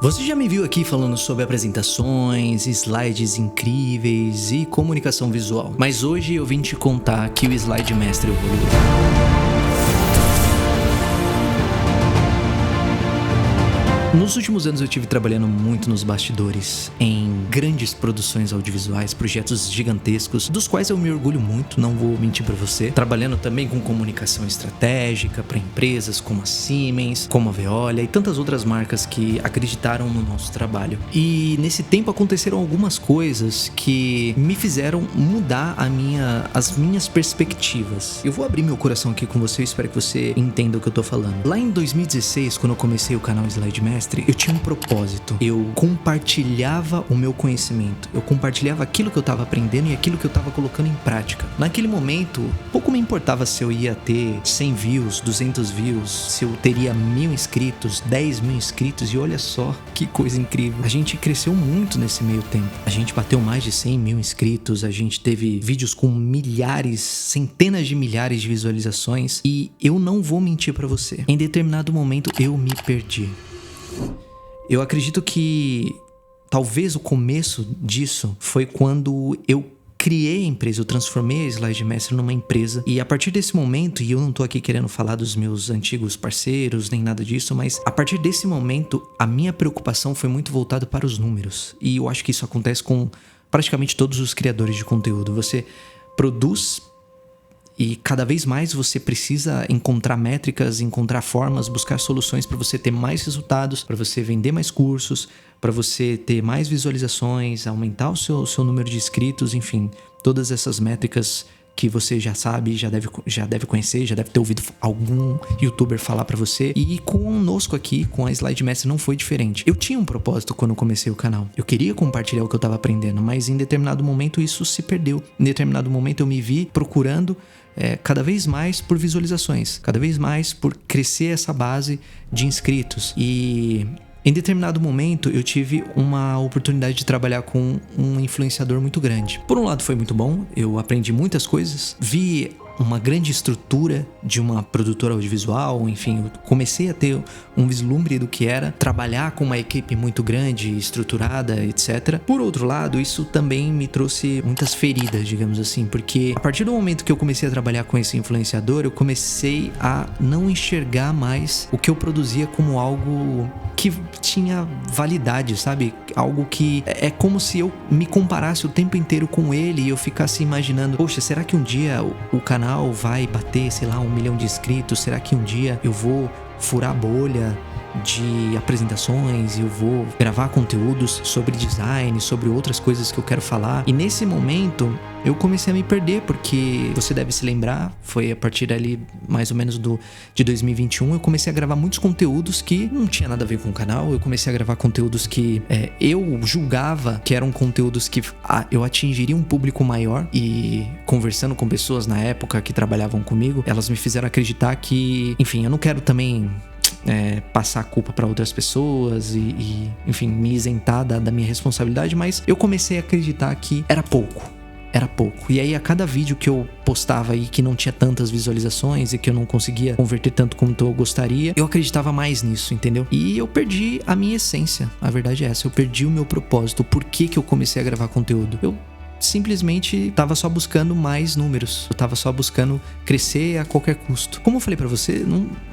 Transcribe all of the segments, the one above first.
Você já me viu aqui falando sobre apresentações, slides incríveis e comunicação visual, mas hoje eu vim te contar que o Slide Mestre evoluiu. Nos últimos anos eu tive trabalhando muito nos bastidores, em grandes produções audiovisuais, projetos gigantescos, dos quais eu me orgulho muito, não vou mentir pra você. Trabalhando também com comunicação estratégica para empresas como a Siemens, como a Veolia e tantas outras marcas que acreditaram no nosso trabalho. E nesse tempo aconteceram algumas coisas que me fizeram mudar as minhas perspectivas. Eu vou abrir meu coração aqui com você, eu espero que você entenda o que eu tô falando. Lá em 2016, quando eu comecei o canal Slide Mestre, eu tinha um propósito. Eu compartilhava o meu conhecimento. Eu compartilhava aquilo que eu estava aprendendo e aquilo que eu estava colocando em prática. Naquele momento, pouco me importava se eu ia ter 100 views, 200 views, se eu teria 1000 inscritos, 10 mil inscritos. E olha só que coisa incrível. A gente cresceu muito nesse meio tempo. A gente bateu mais de 100 mil inscritos. A gente teve vídeos com milhares, centenas de milhares de visualizações. E eu não vou mentir pra você. Em determinado momento, eu me perdi. Eu acredito que talvez o começo disso foi quando eu criei a empresa, eu transformei a Slide Mestre numa empresa. E a partir desse momento, e eu não tô aqui querendo falar dos meus antigos parceiros, nem nada disso, mas a partir desse momento, a minha preocupação foi muito voltada para os números. E eu acho que isso acontece com praticamente todos os criadores de conteúdo. Você produz e cada vez mais você precisa encontrar métricas, encontrar formas, buscar soluções para você ter mais resultados, para você vender mais cursos, para você ter mais visualizações, aumentar o seu número de inscritos, enfim, todas essas métricas que você já sabe, já deve conhecer, já deve ter ouvido algum youtuber falar pra você. E conosco aqui, com a Slide Mestre, não foi diferente. Eu tinha um propósito quando eu comecei o canal. Eu queria compartilhar o que eu tava aprendendo, mas em determinado momento isso se perdeu. Em determinado momento eu me vi procurando cada vez mais por visualizações, cada vez mais por crescer essa base de inscritos. E em determinado momento eu tive uma oportunidade de trabalhar com um influenciador muito grande. Por um lado foi muito bom, eu aprendi muitas coisas, vi uma grande estrutura de uma produtora audiovisual, enfim, eu comecei a ter um vislumbre do que era trabalhar com uma equipe muito grande, estruturada, etc. Por outro lado, isso também me trouxe muitas feridas, digamos assim, porque a partir do momento que eu comecei a trabalhar com esse influenciador, eu comecei a não enxergar mais o que eu produzia como algo que tinha validade, sabe? Algo que é como se eu me comparasse o tempo inteiro com ele e eu ficasse imaginando, poxa, será que um dia o canal vai bater, sei lá, 1 milhão de inscritos? Será que um dia eu vou furar a bolha de apresentações e eu vou gravar conteúdos sobre design, sobre outras coisas que eu quero falar? E nesse momento eu comecei a me perder, porque você deve se lembrar, foi a partir ali mais ou menos de 2021, eu comecei a gravar muitos conteúdos que não tinha nada a ver com o canal. Eu comecei a gravar conteúdos que eu julgava que eram conteúdos que eu atingiria um público maior, e conversando com pessoas na época que trabalhavam comigo, elas me fizeram acreditar que, enfim, eu não quero também passar a culpa para outras pessoas e, enfim, me isentar da minha responsabilidade, mas eu comecei a acreditar que era pouco. E aí a cada vídeo que eu postava aí que não tinha tantas visualizações e que eu não conseguia converter tanto como eu gostaria, eu acreditava mais nisso, entendeu? E eu perdi a minha essência, a verdade é essa, eu perdi o meu propósito. Por que eu comecei a gravar conteúdo? Eu simplesmente tava só buscando mais números. Eu tava só buscando crescer a qualquer custo. Como eu falei pra você,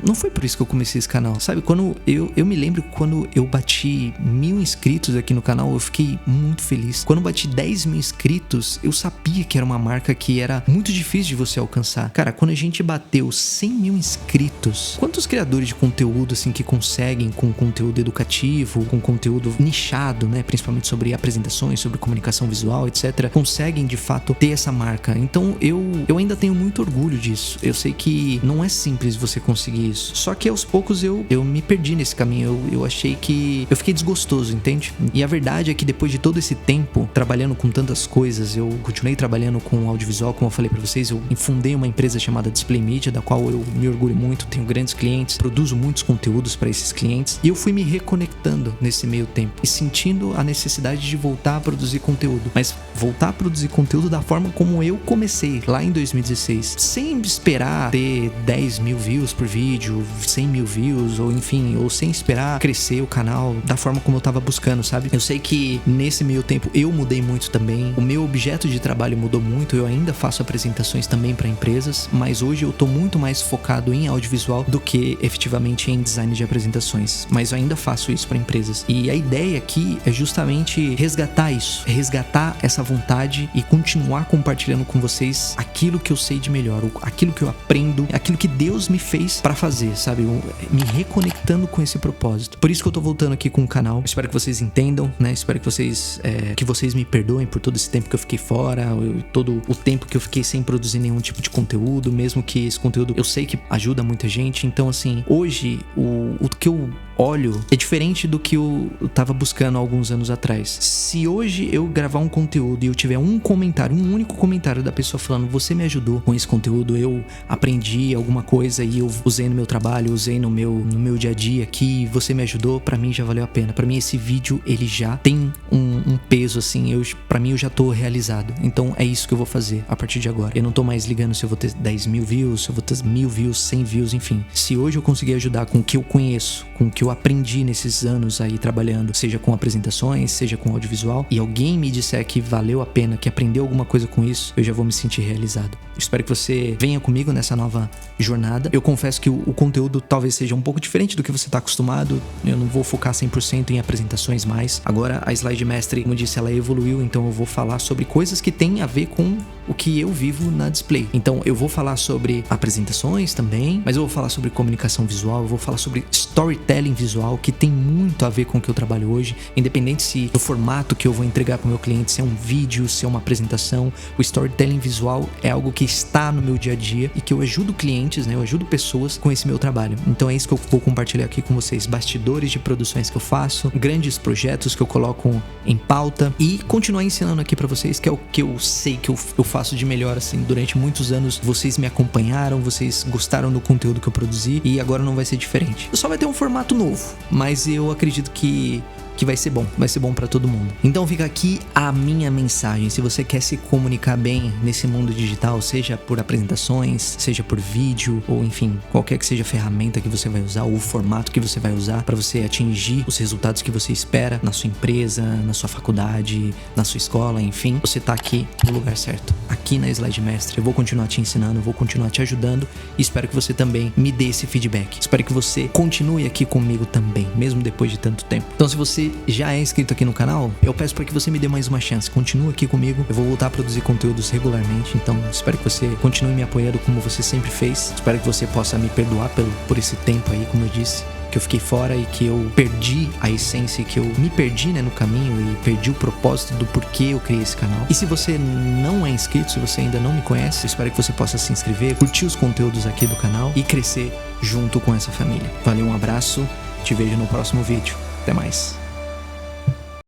não foi por isso que eu comecei esse canal. Sabe, quando eu me lembro quando eu bati 1000 inscritos aqui no canal, eu fiquei muito feliz. Quando eu bati 10 mil inscritos, eu sabia que era uma marca que era muito difícil de você alcançar. Cara, quando a gente bateu 100 mil inscritos, quantos criadores de conteúdo, assim, que conseguem com conteúdo educativo, com conteúdo nichado, né, principalmente sobre apresentações, sobre comunicação visual, etc., conseguem de fato ter essa marca? Então eu ainda tenho muito orgulho disso. Eu sei que não é simples você conseguir isso, só que aos poucos eu me perdi nesse caminho. Eu achei que eu fiquei desgostoso, entende? E a verdade é que depois de todo esse tempo trabalhando com tantas coisas, eu continuei trabalhando com audiovisual, como eu falei pra vocês. Eu fundei uma empresa chamada Display Media, da qual eu me orgulho muito, tenho grandes clientes, produzo muitos conteúdos para esses clientes, e eu fui me reconectando nesse meio tempo e sentindo a necessidade de voltar a produzir conteúdo. Mas voltar voltar a produzir conteúdo da forma como eu comecei lá em 2016, sem esperar ter 10 mil views por vídeo, 100 mil views, ou enfim, ou sem esperar crescer o canal da forma como eu tava buscando, sabe? Eu sei que nesse meio tempo eu mudei muito também, o meu objeto de trabalho mudou muito, eu ainda faço apresentações também para empresas, mas hoje eu tô muito mais focado em audiovisual do que efetivamente em design de apresentações, mas eu ainda faço isso para empresas. E a ideia aqui é justamente resgatar isso, resgatar essa vontade e continuar compartilhando com vocês aquilo que eu sei de melhor, aquilo que eu aprendo, aquilo que Deus me fez para fazer, sabe? Me reconectando com esse propósito. Por isso que eu tô voltando aqui com o canal. Espero que vocês entendam, né? Espero que vocês me perdoem por todo esse tempo que eu fiquei fora, todo o tempo que eu fiquei sem produzir nenhum tipo de conteúdo, mesmo que esse conteúdo eu sei que ajuda muita gente. Então, assim, hoje o que eu olho é diferente do que eu tava buscando há alguns anos atrás. Se hoje eu gravar um conteúdo e eu tiver um comentário, um único comentário da pessoa falando: você me ajudou com esse conteúdo, eu aprendi alguma coisa e eu usei no meu trabalho, usei no meu dia a dia aqui, você me ajudou, pra mim já valeu a pena. Pra mim esse vídeo, ele já tem um peso assim, pra mim eu já tô realizado. Então é isso que eu vou fazer a partir de agora. Eu não tô mais ligando se eu vou ter 10 mil views, se eu vou ter 1000 views, 100 views, enfim. Se hoje eu conseguir ajudar com o que eu conheço, com o que eu aprendi nesses anos aí trabalhando, seja com apresentações, seja com audiovisual, e alguém me disser que valeu a pena, que aprendeu alguma coisa com isso, eu já vou me sentir realizado. Espero que você venha comigo nessa nova jornada. Eu confesso que o conteúdo talvez seja um pouco diferente do que você tá acostumado. Eu não vou focar 100% em apresentações mais. Agora a Slide Mestre, como eu disse, ela evoluiu, então eu vou falar sobre coisas que têm a ver com o que eu vivo na Display. Então eu vou falar sobre apresentações também, mas eu vou falar sobre comunicação visual, eu vou falar sobre storytelling visual, que tem muito a ver com o que eu trabalho hoje, independente se do formato que eu vou entregar para o meu cliente, se é um vídeo, se é uma apresentação. O storytelling visual é algo que está no meu dia a dia e que eu ajudo clientes, né? Eu ajudo pessoas com esse meu trabalho. Então é isso que eu vou compartilhar aqui com vocês: bastidores de produções que eu faço, grandes projetos que eu coloco em pauta e continuar ensinando aqui para vocês, que é o que eu sei que eu faço de melhor, assim. Durante muitos anos vocês me acompanharam, vocês gostaram do conteúdo que eu produzi e agora não vai ser diferente. Só vai ter um formato novo, mas eu acredito que vai ser bom para todo mundo. Então fica aqui a minha mensagem: se você quer se comunicar bem nesse mundo digital, seja por apresentações, seja por vídeo, ou enfim, qualquer que seja a ferramenta que você vai usar, ou o formato que você vai usar para você atingir os resultados que você espera na sua empresa, na sua faculdade, na sua escola, enfim, você tá aqui no lugar certo, aqui na Slide Mestre. Eu vou continuar te ensinando, eu vou continuar te ajudando e espero que você também me dê esse feedback. Espero que você continue aqui comigo também, mesmo depois de tanto tempo. Então, se você já é inscrito aqui no canal, eu peço para que você me dê mais uma chance. Continua aqui comigo, eu vou voltar a produzir conteúdos regularmente, então espero que você continue me apoiando como você sempre fez. Espero que você possa me perdoar por esse tempo aí, como eu disse, que eu fiquei fora e que eu perdi a essência, que eu me perdi, né, no caminho, e perdi o propósito do porquê eu criei esse canal. E se você não é inscrito, se você ainda não me conhece, eu espero que você possa se inscrever, curtir os conteúdos aqui do canal e crescer junto com essa família. Valeu, um abraço, te vejo no próximo vídeo. Até mais.